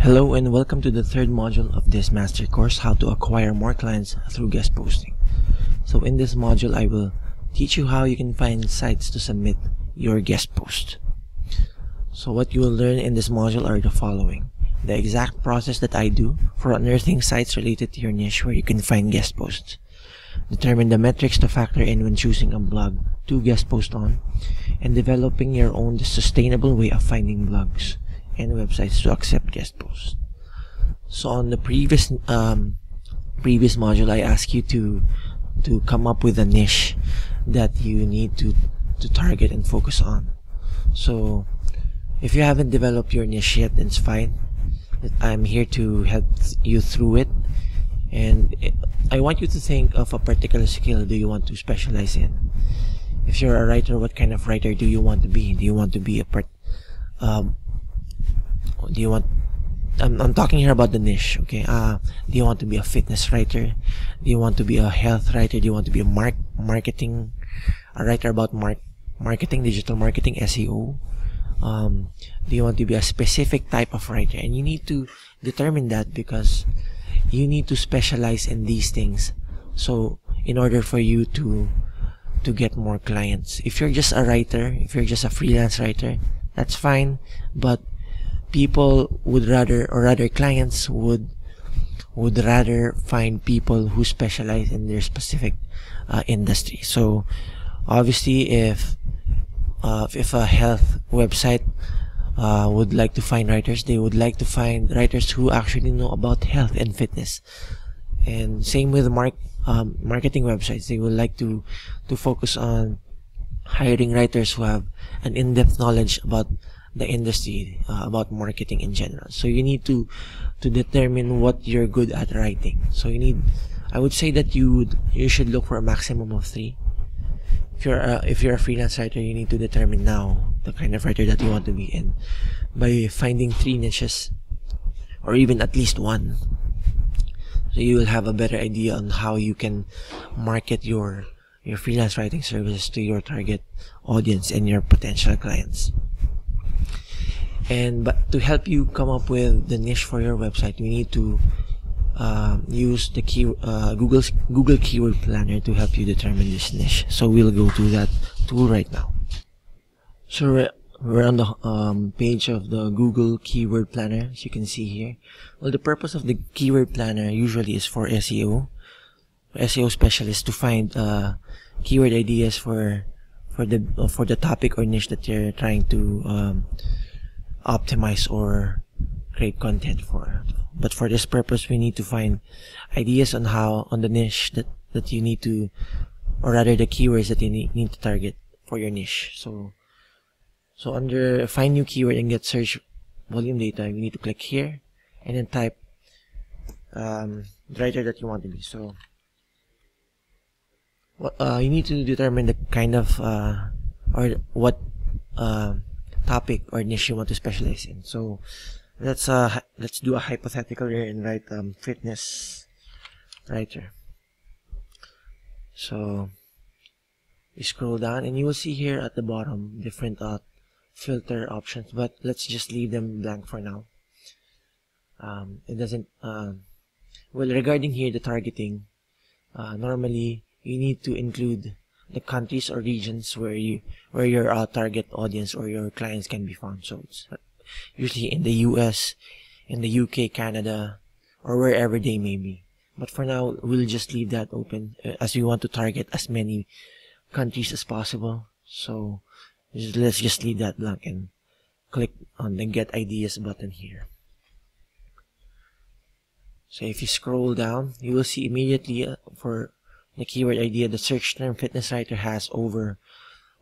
Hello and welcome to the third module of this master course, how to acquire more clients through guest posting. So in this module, I will teach you how you can find sites to submit your guest post. So what you will learn in this module are the following: the exact process that I do for unearthing sites related to your niche where you can find guest posts, determine the metrics to factor in when choosing a blog to guest post on, and developing your own sustainable way of finding blogs and websites to accept guest posts. So on the previous module, I asked you to come up with a niche that you need to target and focus on. So if you haven't developed your niche yet, then it's fine. I'm here to help you through it. And I want you to think of a particular skill do you want to specialize in. If you're a writer, what kind of writer do you want to be? Do you want to be I'm talking here about the niche, okay? Do you want to be a fitness writer? Do you want to be a health writer? Do you want to be a marketing, a writer about marketing, digital marketing, SEO? Do you want to be a specific type of writer? And you need to determine that because you need to specialize in these things. So in order for you to get more clients. If you're just a writer, if you're just a freelance writer, that's fine, but people would rather, or rather clients would rather find people who specialize in their specific industry. So obviously if a health website would like to find writers, they would like to find writers who actually know about health and fitness. And same with marketing websites, they would like to focus on hiring writers who have an in-depth knowledge about the industry, about marketing in general. So you need to determine what you're good at writing. So I would say that you should look for a maximum of 3. If you're a freelance writer, you need to determine now the kind of writer that you want to be in by finding 3 niches, or even at least 1. So you will have a better idea on how you can market your freelance writing services to your target audience and your potential clients. But to help you come up with the niche for your website, we need to use the Google Keyword Planner to help you determine this niche. So we'll go to that tool right now. So we're on the page of the Google Keyword Planner, as you can see here. Well, the purpose of the Keyword Planner usually is for SEO specialists to find keyword ideas for the topic or niche that you're trying to optimize or create content for. But for this purpose, we need to find ideas on the niche that you need to, or rather the keywords that you need to target for your niche. So under find new keyword and get search volume data, you need to click here and then type the writer that you want to be. So you need to determine the kind of or what topic or niche you want to specialize in. So let's do a hypothetical here and write fitness writer. So you scroll down and you will see here at the bottom different filter options, but let's just leave them blank for now. It doesn't well, regarding here the targeting, normally you need to include the countries or regions where your target audience or your clients can be found. So it's usually in the US, in the UK, Canada, or wherever they may be. But for now, we'll just leave that open as we want to target as many countries as possible. So let's just leave that blank and click on the Get Ideas button here. So if you scroll down, you will see immediately for the keyword idea, the search term fitness writer has over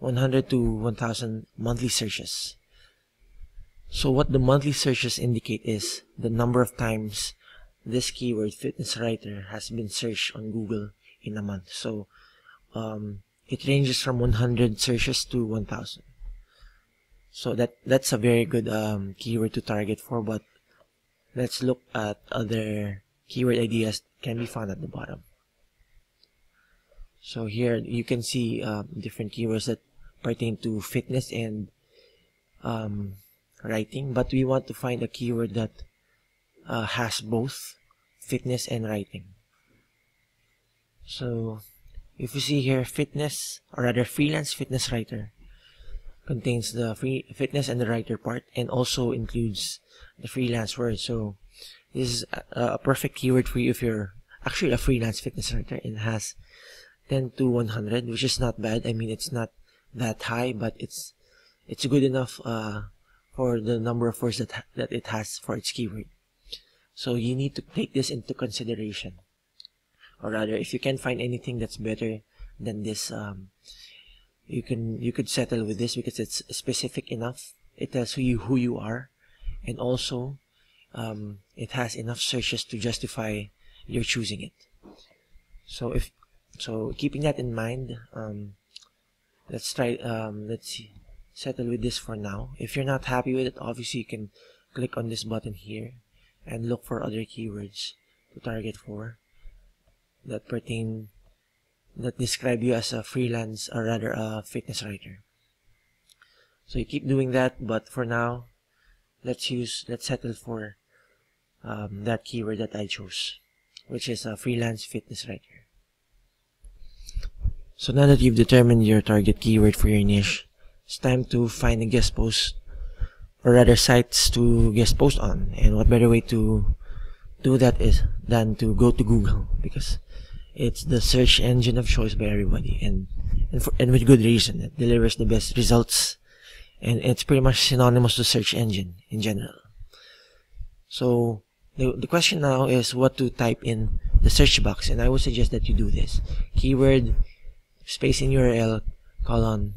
100 to 1,000 monthly searches. So what the monthly searches indicate is the number of times this keyword fitness writer has been searched on Google in a month. So it ranges from 100 searches to 1,000. So that's a very good keyword to target for. But let's look at other keyword ideas can be found at the bottom. So here you can see different keywords that pertain to fitness and writing, but we want to find a keyword that has both fitness and writing. So if you see here, fitness, or rather freelance fitness writer, contains the free fitness and the writer part, and also includes the freelance word. So this is a perfect keyword for you if you're actually a freelance fitness writer. It has 10 to 100, which is not bad. I mean, it's not that high, but it's good enough for the number of words that it has for its keyword. So you need to take this into consideration, or rather, if you can find anything that's better than this, you could settle with this because it's specific enough. It tells who you are, and also it has enough searches to justify your choosing it. So keeping that in mind, let's settle with this for now. If you're not happy with it, obviously you can click on this button here and look for other keywords to target for that describe you as a freelance, or rather a fitness writer. So you keep doing that, but for now, let's settle for that keyword that I chose, which is a freelance fitness writer. So now that you've determined your target keyword for your niche, it's time to find a guest post, or rather sites to guest post on. And what better way to do that than to go to Google, because it's the search engine of choice by everybody, and with good reason. It delivers the best results, and it's pretty much synonymous to search engine in general. So the question now is what to type in the search box, and I would suggest that you do this: keyword space in URL colon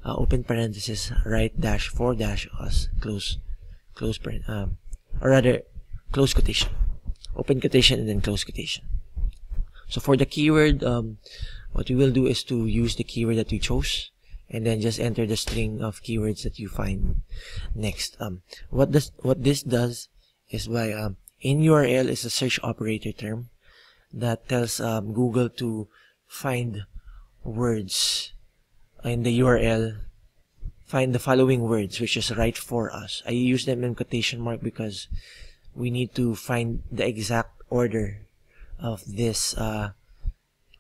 open parenthesis right dash for dash us close or rather close quotation, open quotation, and then close quotation. So for the keyword, what you will do is to use the keyword that you chose, and then just enter the string of keywords that you find next. What this does is by in URL is a search operator term that tells Google to find words in the URL, find the following words, which is right for us. I use them in quotation mark because we need to find the exact order of this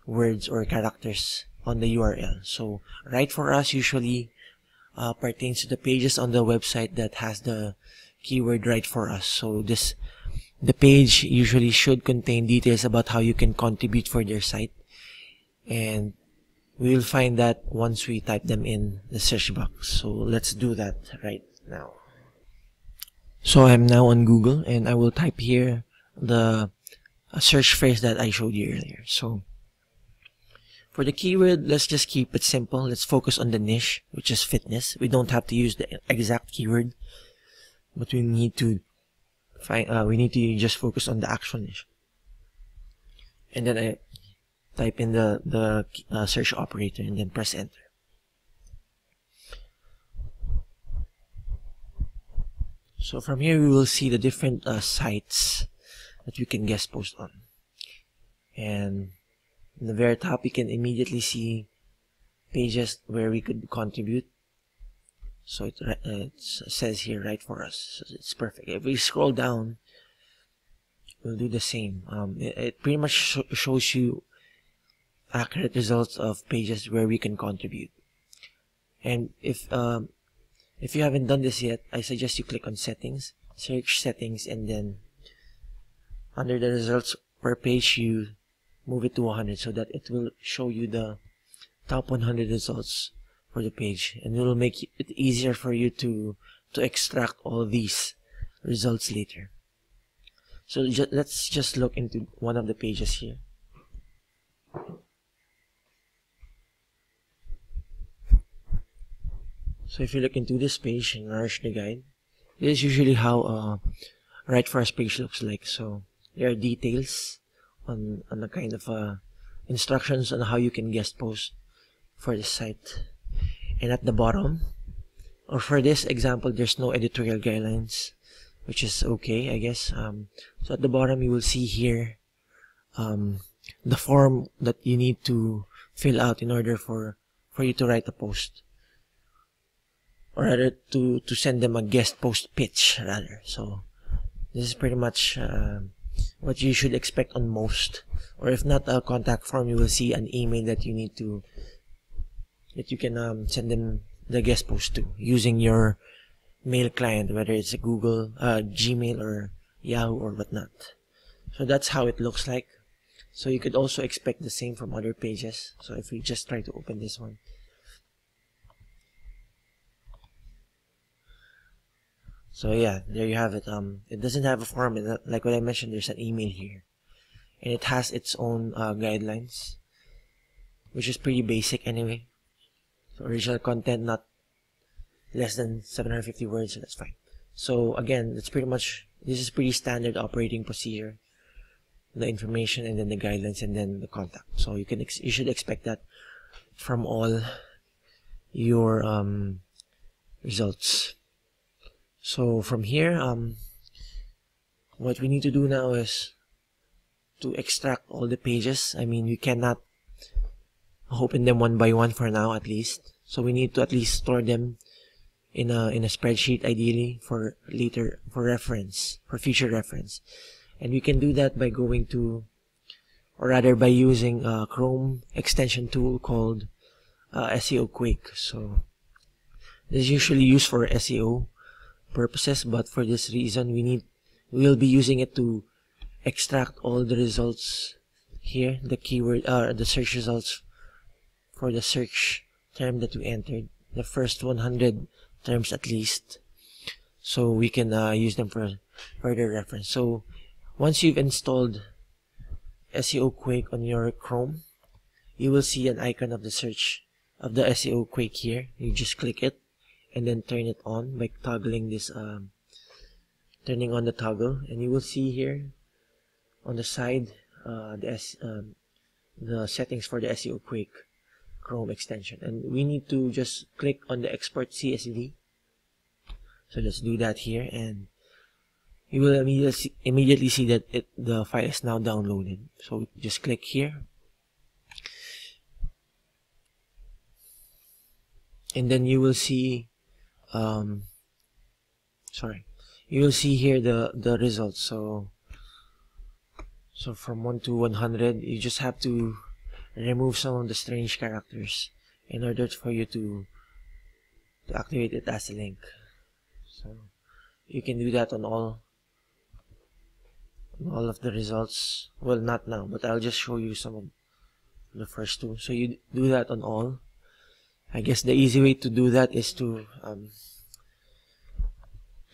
words or characters on the URL. So right for us usually pertains to the pages on the website that has the keyword right for us. So the page usually should contain details about how you can contribute for their site, and we will find that once we type them in the search box. So let's do that right now. So I'm now on Google, and I will type here the search phrase that I showed you earlier. So for the keyword, let's just keep it simple. Let's focus on the niche, which is fitness. We don't have to use the exact keyword, but we need to just focus on the actual niche. And then I type in the search operator and then press enter. So from here we will see the different sites that we can guest post on, and in the very top you can immediately see pages where we could contribute. So it says here right for us, so it's perfect. If we scroll down, we'll do the same. It pretty much shows you accurate results of pages where we can contribute. And if you haven't done this yet, I suggest you click on settings, search settings, and then under the results per page you move it to 100 so that it will show you the top 100 results for the page, and it will make it easier for you to extract all these results later. So let's just look into one of the pages here. So if you look into this page, Nourish the Guide, this is usually how a Right For Us page looks like. So there are details on the kind of instructions on how you can guest post for the site. And at the bottom, or for this example, there's no editorial guidelines, which is okay, I guess. So at the bottom, you will see here the form that you need to fill out in order for you to write a post, or rather to send them a guest post pitch rather. So This is pretty much what you should expect on most, or if not a contact form, you will see an email that you need to, that you can send them the guest post to using your mail client, whether it's a Google, Gmail, or Yahoo, or whatnot. So that's how it looks like. So you could also expect the same from other pages. So if we just try to open this one, so yeah, there you have it. It doesn't have a form, and like what I mentioned, there's an email here, and it has its own guidelines, which is pretty basic anyway. So original content, not less than 750 words, so that's fine. So again, that's pretty much, this is pretty standard operating procedure. The information, and then the guidelines, and then the contact. So you should expect that from all your results. So from here, what we need to do now is to extract all the pages. I mean, we cannot open them one by one for now, at least. So we need to at least store them in a spreadsheet, ideally for later, for reference, for future reference. And we can do that by going to, or rather by using a Chrome extension tool called SEO Quake. So this is usually used for SEO purposes, but for this reason we'll be using it to extract all the results here, the keyword, the search results for the search term that we entered, the first 100 terms at least, so we can use them for further reference. So once you've installed SEO Quake on your Chrome, you will see an icon of the search of the SEO Quake here. You just click it and then turn it on by toggling this, turning on the toggle, and you will see here on the side the settings for the SEO Quake Chrome extension, and we need to just click on the export CSV. So let's do that here, and you will immediately see that the file is now downloaded. So just click here, and then you will see you will see here the results. So from 1 to 100, you just have to remove some of the strange characters in order for you to activate it as a link. So you can do that on all of the results. Well, not now, but I'll just show you some of the first two. So you do that on all. I guess the easy way to do that is to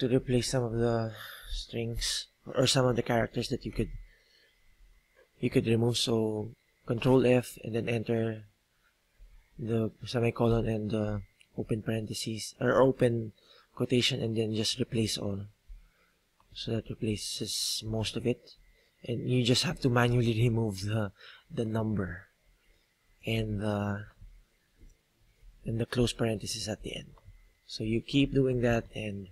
replace some of the strings or some of the characters that you could remove. So Control F and then enter the semicolon and the open parentheses or open quotation, and then just replace all. So that replaces most of it, and you just have to manually remove the number and the close parentheses at the end. So you keep doing that, and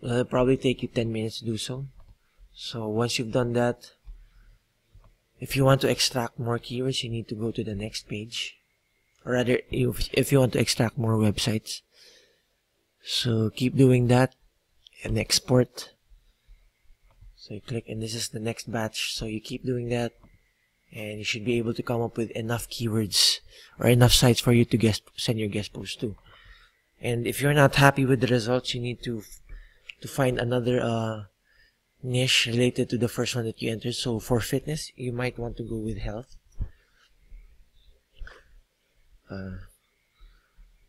it'll probably take you 10 minutes to do so. So once you've done that, if you want to extract more keywords, you need to go to the next page, or rather, if you want to extract more websites. So keep doing that and export. So you click, and this is the next batch. So you keep doing that, and you should be able to come up with enough keywords or enough sites for you to send your guest post to. And if you're not happy with the results, you need to find another niche related to the first one that you entered. So for fitness, you might want to go with health.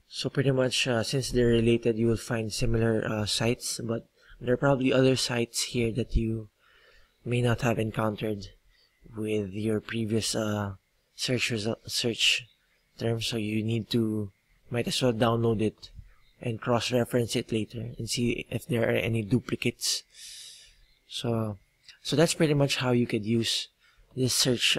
So pretty much, since they're related, you will find similar sites, but there are probably other sites here that you may not have encountered with your previous search terms. So you might as well download it and cross-reference it later and see if there are any duplicates. So that's pretty much how you could use this search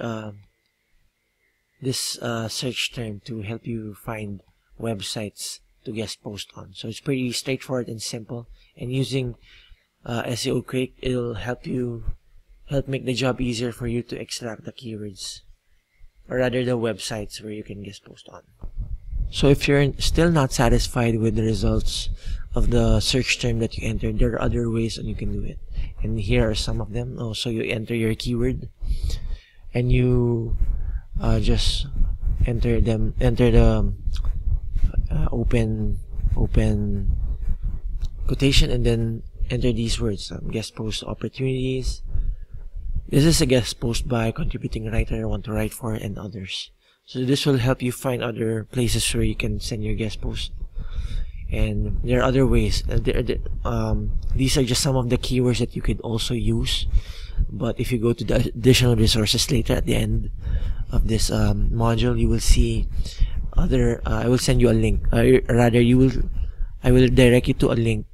search term to help you find websites to guest post on. So it's pretty straightforward and simple, and using SEO Quake, it'll help make the job easier for you to extract the keywords, or rather the websites where you can guest post on. So if you're still not satisfied with the results of the search term that you entered, there are other ways that you can do it. And here are some of them. So you enter your keyword and you just enter the open quotation and then enter these words: guest post opportunities. This is a guest post by contributing writer I want to write for and others. So this will help you find other places where you can send your guest post. And there are other ways. These are just some of the keywords that you could also use. But if you go to the additional resources later at the end of this module, you will see other. I will send you a link. I will direct you to a link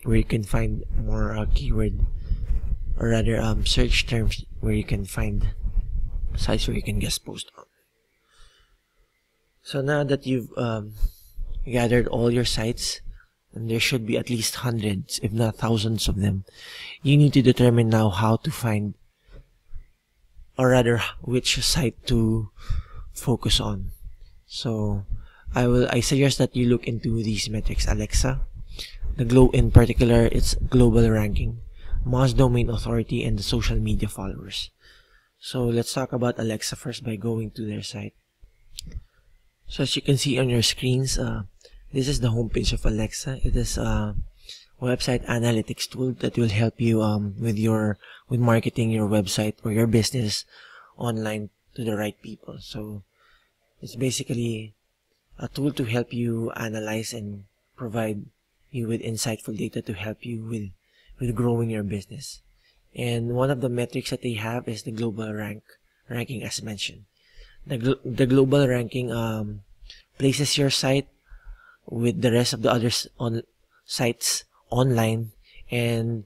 where you can find more keyword, or rather search terms where you can find sites where you can guest post on. So now that you've gathered all your sites, and there should be at least hundreds, if not thousands of them, you need to determine now how to find, or rather which site to focus on. So I suggest that you look into these metrics: Alexa, in particular its global ranking, Moz domain authority, and the social media followers. So let's talk about Alexa first by going to their site. So as you can see on your screens, this is the homepage of Alexa. It is a website analytics tool that will help you with marketing your website or your business online to the right people. So it's basically a tool to help you analyze and provide you with insightful data to help you with growing your business. And one of the metrics that they have is the global ranking, as mentioned. The global ranking places your site with the rest of the other sites online and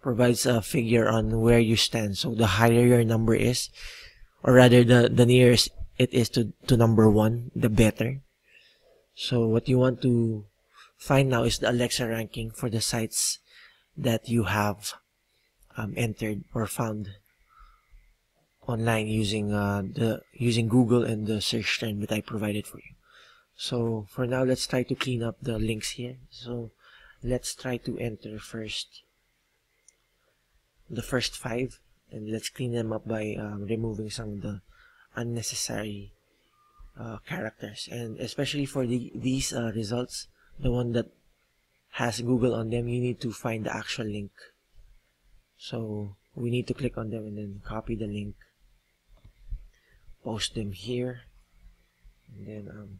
provides a figure on where you stand. So the higher your number is, or rather the nearest it is to number 1, the better. So what you want to find now is the Alexa ranking for the sites that you have entered or found online using Google and the search term that I provided for you. So for now, let's try to clean up the links here. So let's try to enter first the first 5, and let's clean them up by removing some of the unnecessary characters. And especially for these results, the one that has Google on them, you need to find the actual link. So we need to click on them and then copy the link, post them here, and then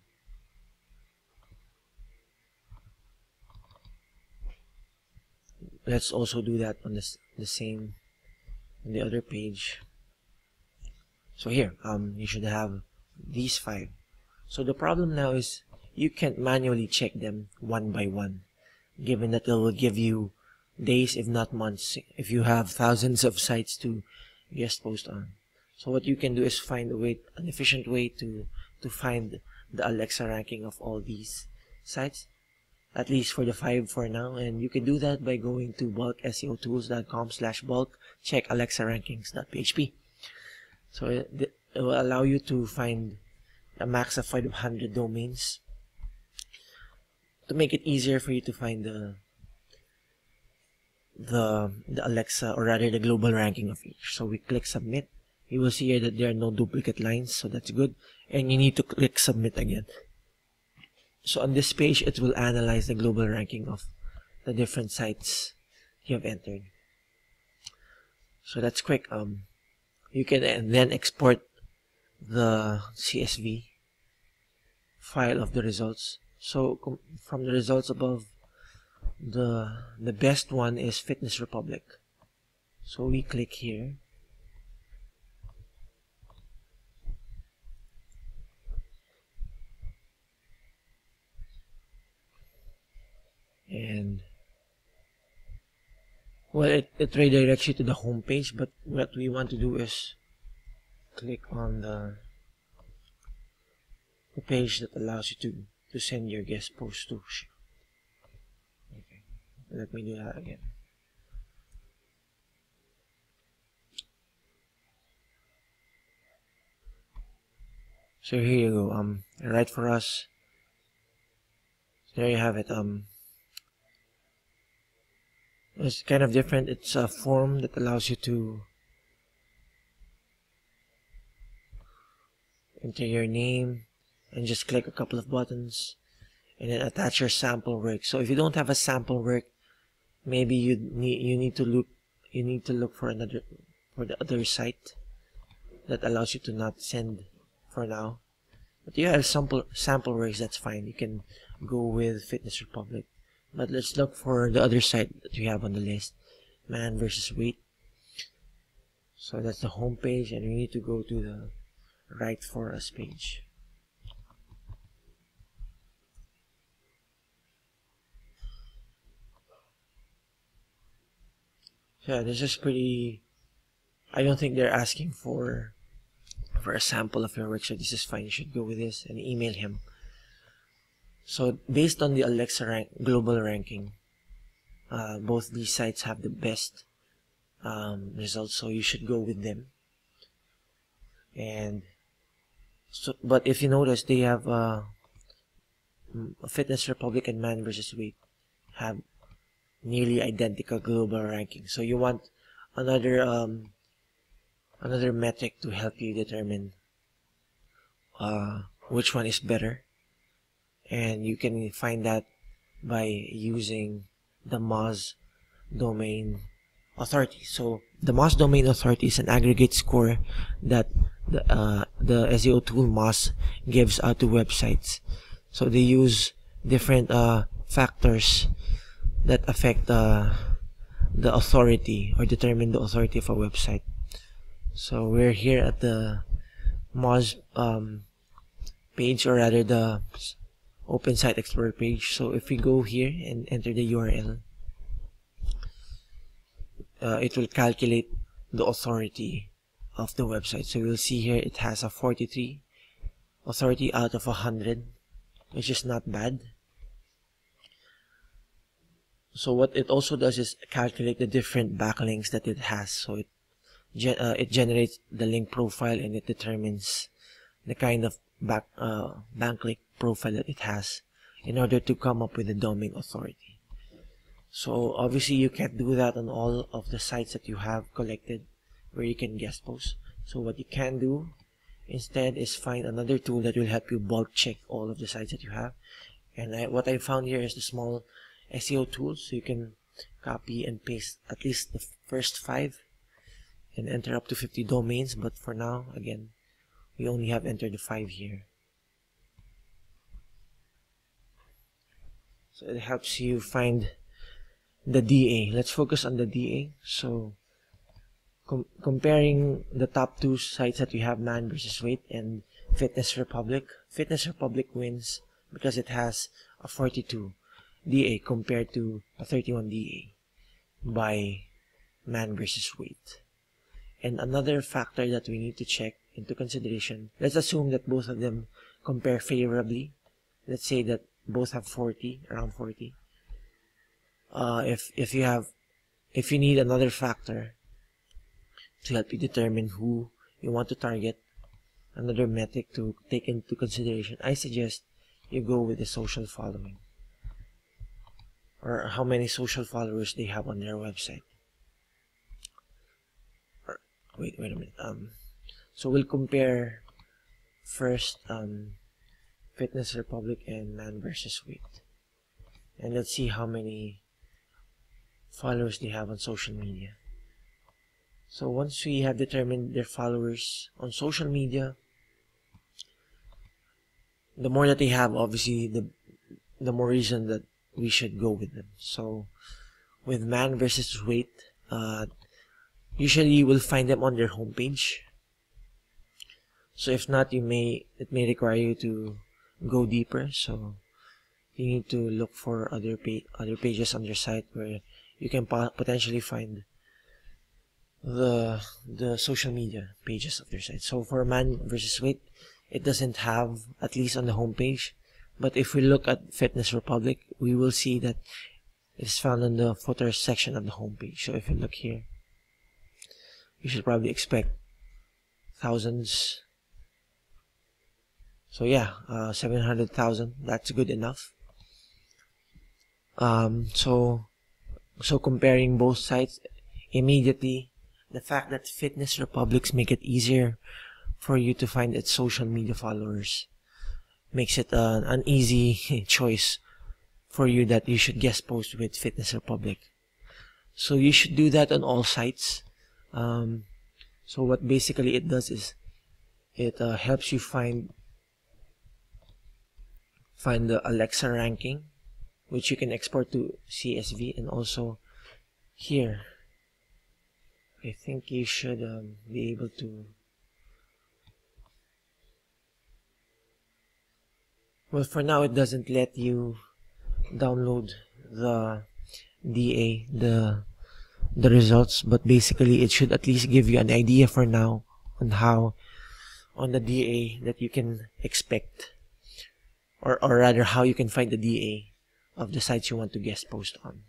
let's also do that on the same on the other page. So here you should have these 5. So the problem now is you can't manually check them one by one, given that it will give you days if not months if you have thousands of sites to guest post on. So what you can do is find an efficient way to find the Alexa ranking of all these sites, at least for the 5 for now. And you can do that by going to bulkseotools.com/bulk check Alexa rankings.php. So it will allow you to find a max of 500 domains to make it easier for you to find the Alexa, or rather the global ranking of each. So we click submit. You will see here that there are no duplicate lines, so that's good. And you need to click submit again. So on this page, it will analyze the global ranking of the different sites you have entered. So that's quick. You can then export the CSV file of the results. So from the results above, the best one is Fitness Republic. So we click here. And well, it redirects you to the home page, but what we want to do is click on the page that allows you to send your guest post to. Okay, let me do that again. So here you go. Write for us There you have it. It's kind of different. It's a form that allows you to enter your name and just click a couple of buttons and then attach your sample work. So if you don't have a sample work, maybe you need to look for the other site that allows you to not send for now. But you have sample works, that's fine. You can go with Fitness Republic. But let's look for the other site that we have on the list, Man versus Weight. So that's the home page, and we need to go to the Write For Us page. Yeah, this is pretty. I don't think they're asking for a sample of your work, so this is fine. You should go with this and email him. So based on the Alexa global ranking, both these sites have the best results, so you should go with them. And so, but if you notice, they have Fitness Republic and Man versus Weight have nearly identical global ranking. So you want another metric to help you determine which one is better, and you can find that by using the Moz Domain Authority. So the Moz Domain Authority is an aggregate score that the SEO tool Moz gives out to websites. So they use different factors that affect the authority or determine the authority of a website. So we're here at the Moz page, or rather the Open Site Explorer page. So if we go here and enter the URL, it will calculate the authority of the website. So we'll see here it has a 43 authority out of 100, which is not bad. So what it also does is calculate the different backlinks that it has. So it generates the link profile, and it determines the kind of backlink profile that it has in order to come up with the domain authority. So obviously you can't do that on all of the sites that you have collected where you can guest post. So what you can do instead is find another tool that will help you bulk check all of the sites that you have. And what I found here is the small SEO tool, so you can copy and paste at least the first 5 and enter up to 50 domains. But for now, again, we only have entered the 5 here. So it helps you find the DA. Let's focus on the DA. So comparing the top 2 sites that we have, Man versus Weight and Fitness Republic. Fitness Republic wins because it has a 42 DA compared to a 31 DA by Man versus Weight. And another factor that we need to check into consideration, let's assume that both of them compare favorably. Let's say that both have 40, around 40. If you need another factor to help you determine who you want to target, another metric to take into consideration, I suggest you go with the social following, or how many social followers they have on their website. Or, wait a minute. So we'll compare first Fitness Republic and Man versus Weight, and let's see how many followers they have on social media. So once we have determined their followers on social media, the more that they have, obviously the more reason that we should go with them. So with Man versus Weight, usually you will find them on their homepage. So if not, it may require you to go deeper. So you need to look for other pages on your site where you can potentially find the social media pages of their site. So for Man versus Weight, it doesn't have, at least on the homepage. But if we look at Fitness Republic, we will see that it's found in the footer section of the homepage. So if you look here, you should probably expect thousands. So yeah, 700,000, that's good enough. So comparing both sites immediately, the fact that Fitness Republics make it easier for you to find its social media followers makes it an easy choice for you that you should guest post with Fitness Republic. So you should do that on all sites. So what basically it does is it helps you find the Alexa ranking, which you can export to CSV, and also here I think you should be able to, well, for now it doesn't let you download the DA, the results, but basically it should at least give you an idea for now on the DA that you can expect, or rather how you can find the DA of the sites you want to guest post on.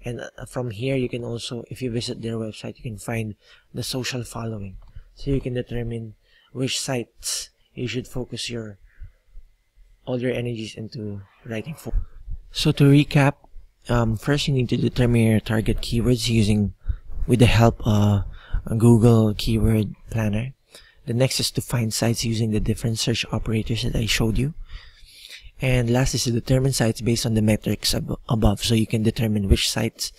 And from here you can also, if you visit their website, you can find the social following, so you can determine which sites you should focus all your energies into writing for. So to recap, first you need to determine your target keywords with the help of a Google Keyword Planner. The next is to find sites using the different search operators that I showed you. And last is to determine sites based on the metrics above, so you can determine which sites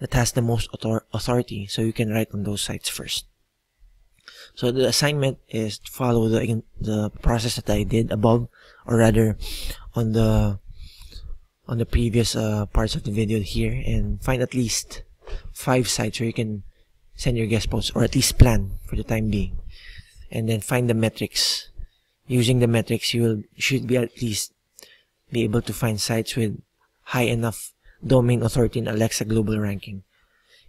that has the most authority, so you can write on those sites first. So the assignment is to follow the process that I did above, or rather on the previous parts of the video here, and find at least 5 sites where you can send your guest posts, or at least plan for the time being, and then find the metrics. Using the metrics, you should be at least be able to find sites with high enough domain authority in Alexa global ranking,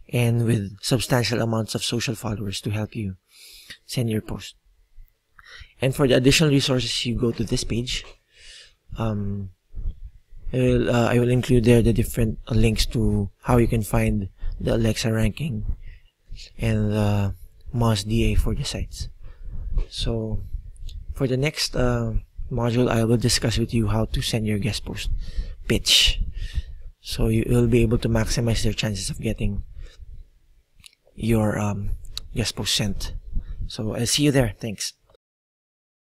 and with substantial amounts of social followers to help you send your post. And for the additional resources, you go to this page. I will include there the different links to how you can find the Alexa ranking and the Moz DA for the sites. So for the next module, I will discuss with you how to send your guest post pitch, so you will be able to maximize your chances of getting your guest post sent. So I'll see you there. Thanks.